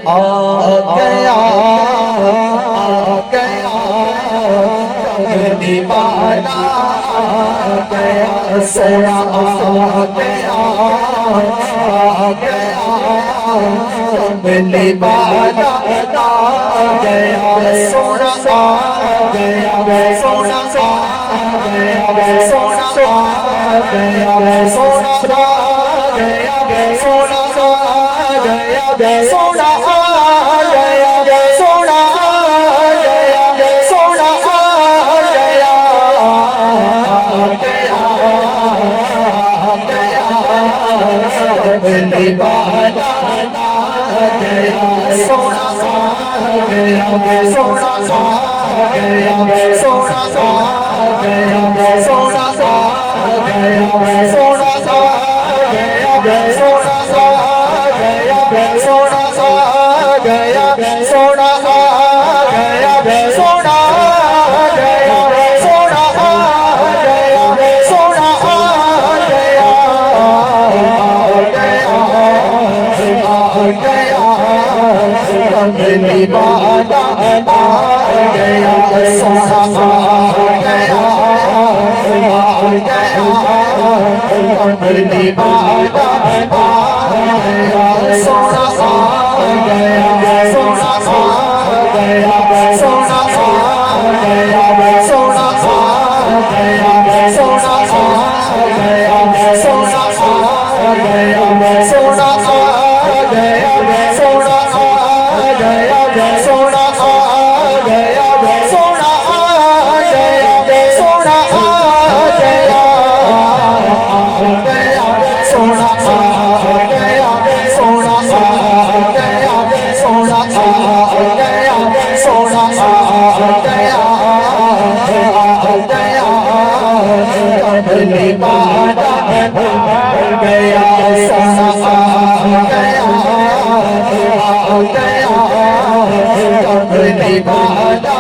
गया कमली वाला आ गया सोना आ गया कमली वाला आ गया सोना आ गया सोना आ गया सोना आ गया सोना आ गया सोना आ गया सोना आ गया सोना आ गया सोना आ गया कमली वाला आ गया सोना आ गया सोना आ गया सोना आ गया सोना आ गया सोना आ गया सोना आ गया सोना आ गया सोना आ गया सोना आ गया सोना आ गया सोना आ गया कमली वाला आ गया सोना आ गया कमली वाला आ गया सोना आ गया सोना आ गया सोना आ गया सोना आ गया सोना आ गया सोना आ गया सोना आ गया सोना आ गया सोना आ गया सोना आ गया सोना आ गया सोना आ गया सोना आ गया सोना आ गया सोना आ गया कमली वाला आ गया सोना आ गया कमली वाला आ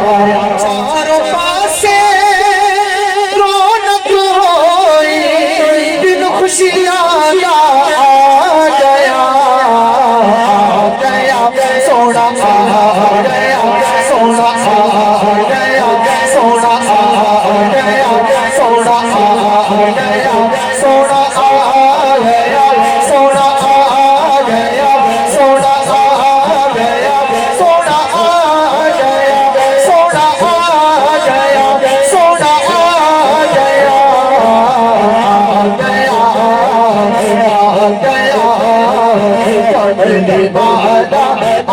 गया चारों पासे रौनक होई दिन खुशियाँ आ गया सोना आ गया सोना आ गया सोना आ गया सोना आ गया सोना आ गया सोना आ गया सोना आ गया सोना आ गया सोना आ गया सोना आ गया कमली वाला आ गया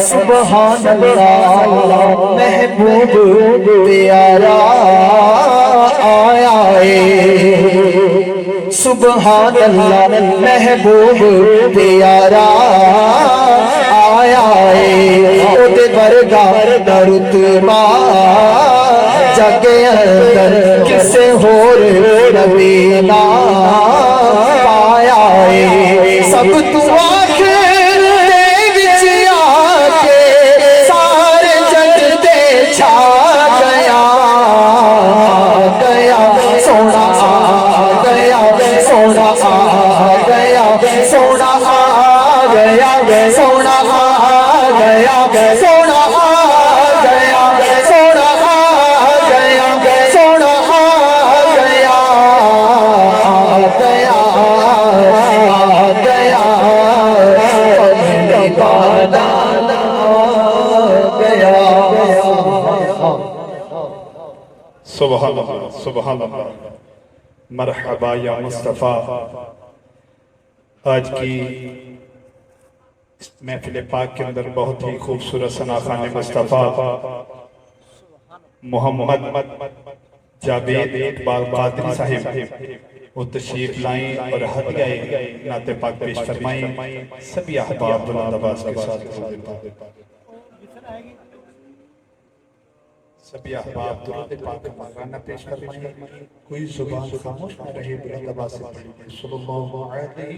सुभान अल्लाह महबूब प्यारा आया है। सुभान अल्लाह महबूब प्यारा आया है। ओदे वर्गा रुतबा जगे अंदर किसे होर नबी ना पाया है। सब तू आखिर विच आके सारे जग दे छा गया गया सोना आ गया सोना आ गया सोना आ गया सोना आ गया सोना आ गया सोना आ गया सोना आ गया गया गया सुभान अल्लाह सुभान अल्लाह। मरहबा या मुस्तफ़ा। आज की महफिल पाक के अंदर बहुत ही खूबसूरत सनाखाने मुस्तफ़ा मोहम्मद जावेद इकबाल कादरी साहिब वो तशरीफ लाएं और हदिया नाते पाक पेश फरमाएं। सभी अहबाब बुलंद आवाज़ के साथ सभी अहबाब दुरूद पाक का मगाना पेश फरमाएं। कोई जुबान खामोश न रहे, बुलंद आवाज़ से पढ़िए सल्लल्लाहु अलैहि